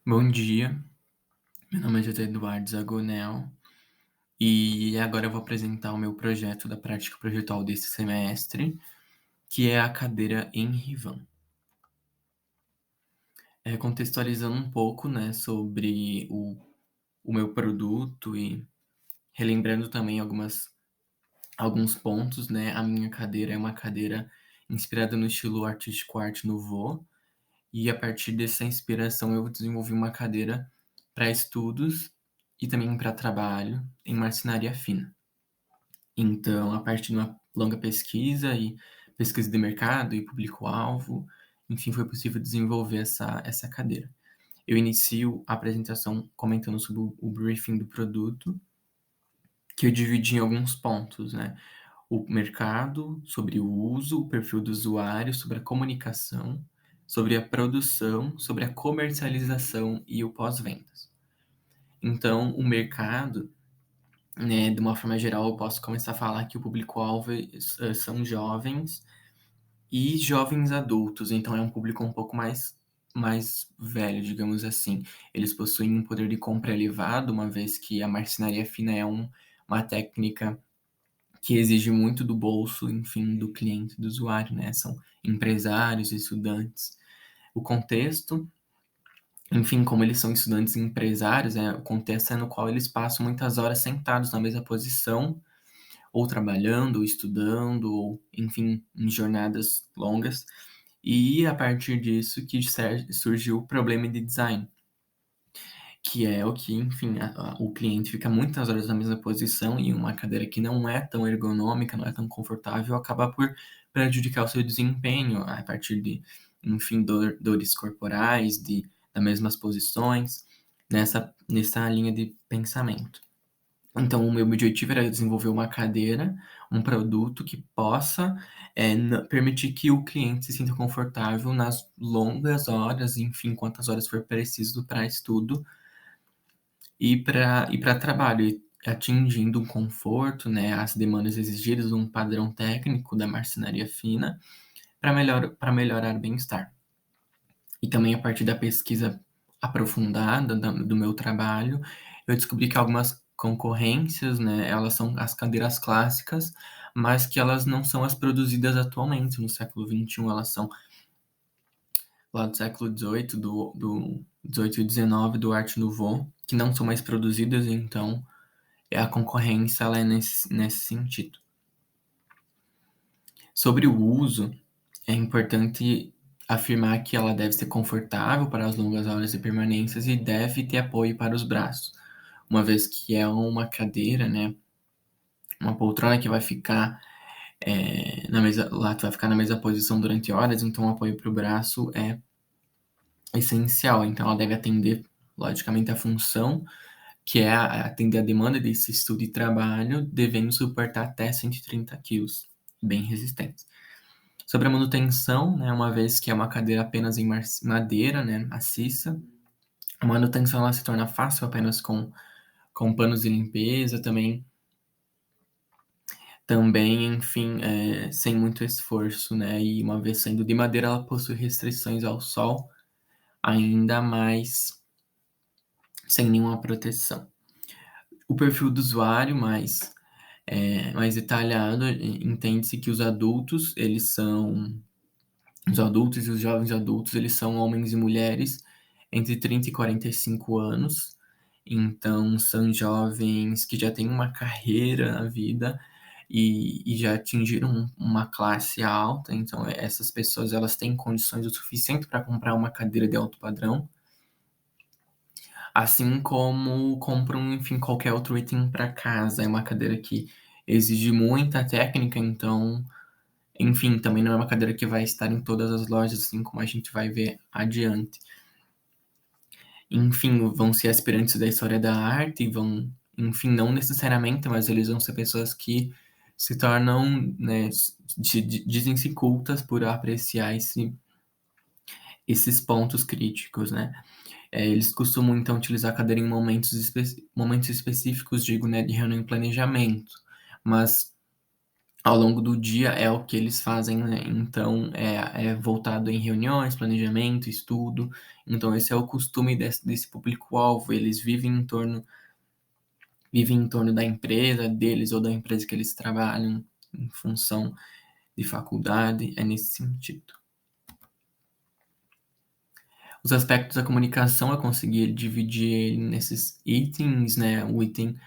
Bom dia, meu nome é José Eduardo Zagonel e agora eu vou apresentar o meu projeto da prática projetual desse semestre, que é a cadeira em Rivan. Contextualizando um pouco, né, sobre o meu produto e relembrando também alguns pontos, né, a minha cadeira é uma cadeira inspirada no estilo artístico Art Nouveau, e a partir dessa inspiração eu desenvolvi uma cadeira para estudos e também para trabalho em marcenaria fina. Então, a partir de uma longa pesquisa e pesquisa de mercado e público-alvo, enfim, foi possível desenvolver essa cadeira. Eu inicio a apresentação comentando sobre o briefing do produto, que eu dividi em alguns pontos, né? O mercado, sobre o uso, o perfil do usuário, sobre a comunicação, sobre a produção, sobre a comercialização e o pós-vendas. Então, o mercado, né, de uma forma geral, eu posso começar a falar que o público-alvo são jovens e jovens adultos, então é um público um pouco mais velho, digamos assim. Eles possuem um poder de compra elevado, uma vez que a marcenaria fina é uma técnica que exige muito do bolso, enfim, do cliente, do usuário, né? São empresários, estudantes. O contexto, enfim, como eles são estudantes e empresários, o contexto é no qual eles passam muitas horas sentados na mesma posição, ou trabalhando, ou estudando, ou, enfim, em jornadas longas. E a partir disso que surgiu o problema de design, que é o que, enfim, o cliente fica muitas horas na mesma posição e uma cadeira que não é tão ergonômica, não é tão confortável, acaba por prejudicar o seu desempenho a partir de, enfim, dores corporais, das mesmas posições, nessa linha de pensamento. Então, o meu objetivo era desenvolver uma cadeira, um produto que possa permitir que o cliente se sinta confortável nas longas horas, enfim, quantas horas for preciso para estudo e para trabalho, e atingindo um conforto, né, as demandas exigidas, um padrão técnico da marcenaria fina para melhorar o bem-estar. E também a partir da pesquisa aprofundada do meu trabalho, eu descobri que algumas concorrências, né, elas são as cadeiras clássicas, mas que elas não são as produzidas atualmente no século XXI, elas são lá do século XVIII, do XVIII e XIX, do Art Nouveau, que não são mais produzidas, então a concorrência ela é nesse sentido. Sobre o uso, é importante afirmar que ela deve ser confortável para as longas horas de permanências e deve ter apoio para os braços, uma vez que é uma cadeira, né, uma poltrona que vai ficar na mesa, lá tu vai ficar na mesma posição durante horas, então o apoio para o braço é essencial. Então ela deve atender, logicamente, a função que é atender a demanda desse estudo e trabalho, devendo suportar até 130 quilos, bem resistentes. Sobre a manutenção, né, uma vez que é uma cadeira apenas em madeira, né, maciça, a manutenção ela se torna fácil apenas com panos de limpeza, também enfim, sem muito esforço, né, e uma vez sendo de madeira, ela possui restrições ao sol, ainda mais sem nenhuma proteção. O perfil do usuário mais detalhado, entende-se que os adultos e os jovens adultos, eles são homens e mulheres entre 30 e 45 anos. Então, são jovens que já têm uma carreira na vida e já atingiram uma classe alta. Então, essas pessoas, elas têm condições o suficiente para comprar uma cadeira de alto padrão, assim como compram, enfim, qualquer outro item para casa. É uma cadeira que exige muita técnica, então, enfim, também não é uma cadeira que vai estar em todas as lojas, assim como a gente vai ver adiante. Enfim, vão ser aspirantes da história da arte, enfim, não necessariamente, mas eles vão ser pessoas que se tornam, né, dizem-se cultas por apreciar esses pontos críticos, né? Eles costumam, então, utilizar a cadeira em momentos específicos, digo, né, de reunião e planejamento, mas ao longo do dia é o que eles fazem, né, então é voltado em reuniões, planejamento, estudo, então esse é o costume desse público-alvo, eles vivem em torno da empresa deles ou da empresa que eles trabalham em função de faculdade, é nesse sentido. Os aspectos da comunicação, eu consegui dividir ele nesses itens, né, o item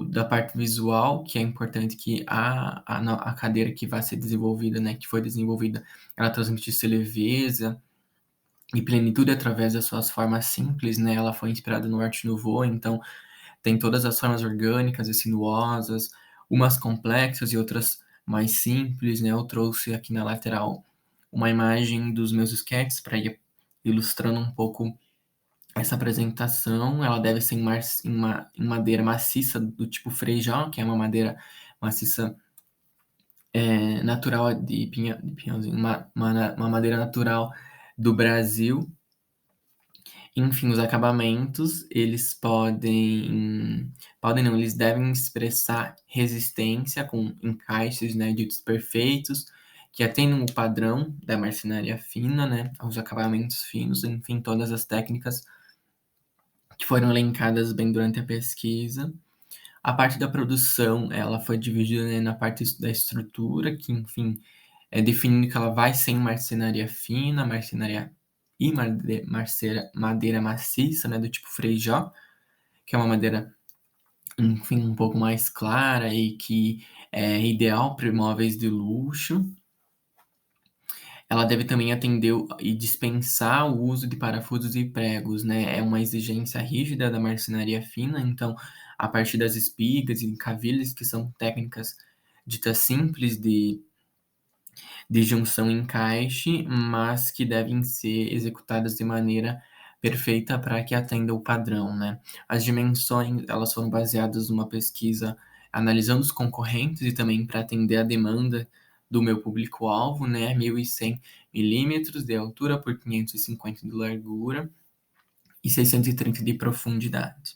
da parte visual, que é importante que a cadeira que vai ser desenvolvida, né, que foi desenvolvida, ela transmitisse leveza e plenitude através das suas formas simples, né, ela foi inspirada no Art Nouveau, então tem todas as formas orgânicas e sinuosas, umas complexas e outras mais simples, né, eu trouxe aqui na lateral uma imagem dos meus sketches para ir ilustrando um pouco essa apresentação. Ela deve ser em madeira maciça do tipo Frejão, que é uma madeira maciça natural de pinhãozinho, uma madeira natural do Brasil. Enfim, os acabamentos, eles podem não, eles devem expressar resistência com encaixes, né, ditos perfeitos, que atendam o padrão da marcenaria fina, né, aos acabamentos finos, enfim, todas as técnicas que foram elencadas bem durante a pesquisa. A parte da produção, ela foi dividida, né, na parte da estrutura, que, enfim, é definindo que ela vai ser em marcenaria fina, marcenaria e madeira maciça, né, do tipo Frejó, que é uma madeira, enfim, um pouco mais clara e que é ideal para imóveis de luxo. Ela deve também atender e dispensar o uso de parafusos e pregos, né? É uma exigência rígida da marcenaria fina, então, a partir das espigas e encavilhas, que são técnicas ditas simples de junção e encaixe, mas que devem ser executadas de maneira perfeita para que atenda o padrão, né? As dimensões, elas foram baseadas numa pesquisa analisando os concorrentes e também para atender a demanda do meu público-alvo, né? 1.100 milímetros de altura por 550 de largura e 630 de profundidade.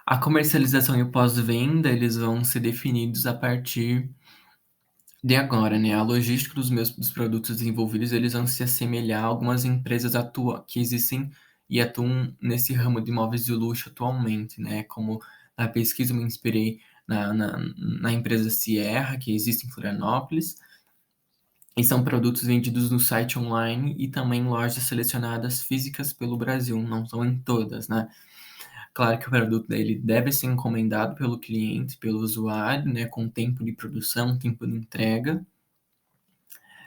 A comercialização e o pós-venda, eles vão ser definidos a partir de agora, né? A logística dos produtos desenvolvidos, eles vão se assemelhar a algumas empresas que existem e atuam nesse ramo de imóveis de luxo atualmente, né? Como na pesquisa eu me inspirei na empresa Sierra, que existe em Florianópolis, e são produtos vendidos no site online e também em lojas selecionadas físicas pelo Brasil, não são em todas, né? Claro que o produto dele deve ser encomendado pelo cliente, pelo usuário, né? Com tempo de produção, tempo de entrega,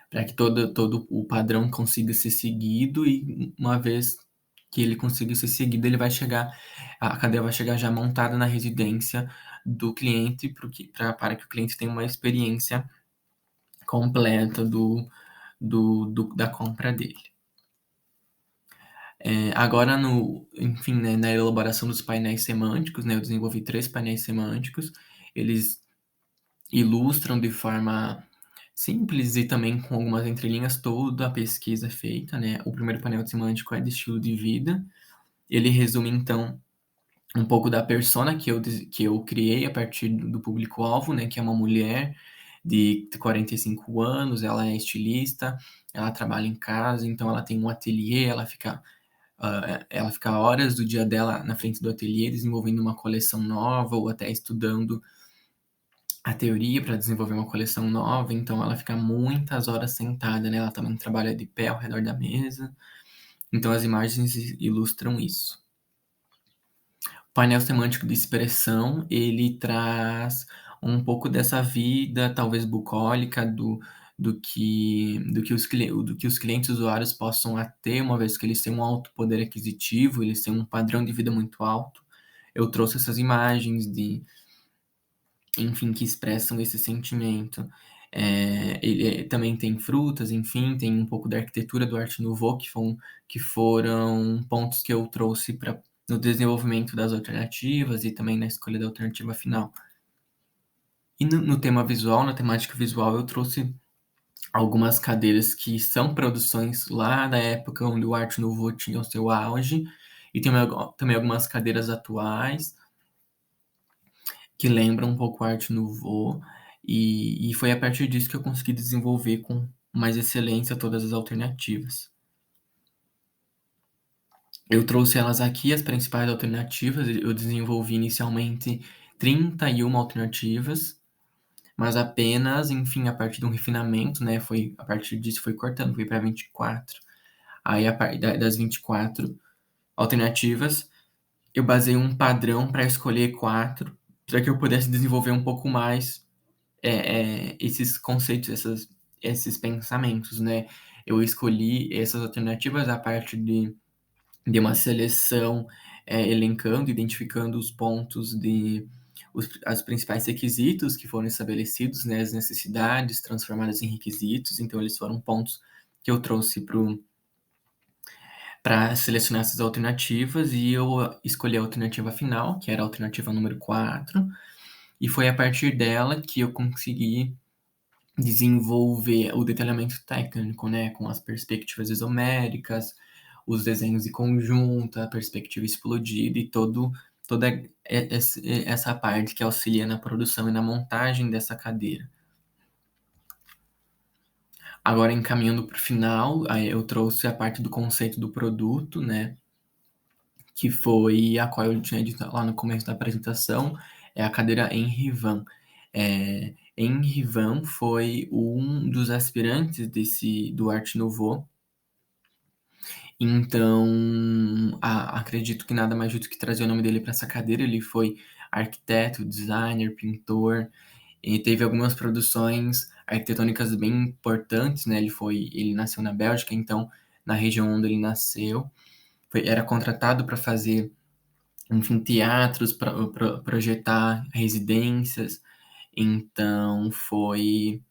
para que todo o padrão consiga ser seguido e uma vez que ele consiga ser seguido, a cadeia vai chegar já montada na residência do cliente para que o cliente tenha uma experiência completa da compra dele. Agora, enfim, né, na elaboração dos painéis semânticos, né, eu desenvolvi 3 painéis semânticos, eles ilustram de forma simples e também com algumas entrelinhas toda a pesquisa feita, né? O primeiro painel semântico é de estilo de vida. Ele resume, então, um pouco da persona que eu criei a partir do público-alvo, né? Que é uma mulher de 45 anos, ela é estilista, ela trabalha em casa, então ela tem um ateliê, ela fica horas do dia dela na frente do ateliê desenvolvendo uma coleção nova ou até estudando a teoria para desenvolver uma coleção nova, então ela fica muitas horas sentada, né? Ela também trabalha de pé ao redor da mesa. Então as imagens ilustram isso. O painel semântico de expressão, ele traz um pouco dessa vida, talvez bucólica, do que os clientes usuários possam ter, uma vez que eles têm um alto poder aquisitivo, eles têm um padrão de vida muito alto. Eu trouxe essas imagens enfim, que expressam esse sentimento. Ele também tem frutas, enfim, tem um pouco da arquitetura do Art Nouveau, que foram pontos que eu trouxe no desenvolvimento das alternativas e também na escolha da alternativa final. E no tema visual, na temática visual, eu trouxe algumas cadeiras que são produções lá da época onde o Art Nouveau tinha o seu auge, e tem também algumas cadeiras atuais, que lembra um pouco a Arte Nouveau, e foi a partir disso que eu consegui desenvolver com mais excelência todas as alternativas. Eu trouxe elas aqui, as principais alternativas, eu desenvolvi inicialmente 31 alternativas, mas apenas, enfim, a partir de um refinamento, né, foi a partir disso foi cortando, foi para 24. Aí das 24 alternativas, eu basei um padrão para escolher 4, para que eu pudesse desenvolver um pouco mais esses conceitos, esses pensamentos, né? Eu escolhi essas alternativas a partir de uma seleção, elencando, identificando os pontos os principais requisitos que foram estabelecidos, né? As necessidades transformadas em requisitos. Então, eles foram pontos que eu trouxe para selecionar essas alternativas e eu escolhi a alternativa final, que era a alternativa número 4, e foi a partir dela que eu consegui desenvolver o detalhamento técnico, né, com as perspectivas isoméricas, os desenhos de conjunto, a perspectiva explodida e toda essa parte que auxilia na produção e na montagem dessa cadeira. Agora, encaminhando para o final, aí eu trouxe a parte do conceito do produto, né, que foi a qual eu tinha dito lá no começo da apresentação, é a cadeira Henri Van. Henri Van foi um dos aspirantes do Art Nouveau, então acredito que nada mais justo que trazer o nome dele para essa cadeira. Ele foi arquiteto, designer, pintor, e teve algumas produções arquitetônicas bem importantes, né? Ele nasceu na Bélgica, então na região onde ele nasceu, era contratado para fazer, enfim, teatros, projetar residências. Então foi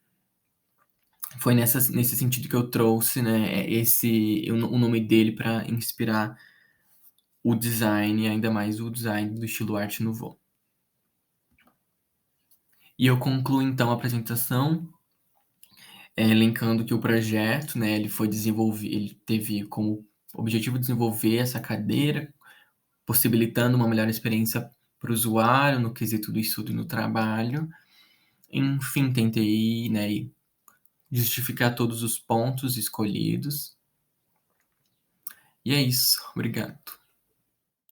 nesse sentido que eu trouxe, né, o nome dele para inspirar o design, ainda mais o design do estilo Art Nouveau. E eu concluo então a apresentação, elencando que o projeto, né, ele teve como objetivo desenvolver essa cadeira, possibilitando uma melhor experiência para o usuário no quesito do estudo e no trabalho. Enfim, tentei, né, justificar todos os pontos escolhidos. E é isso. Obrigado.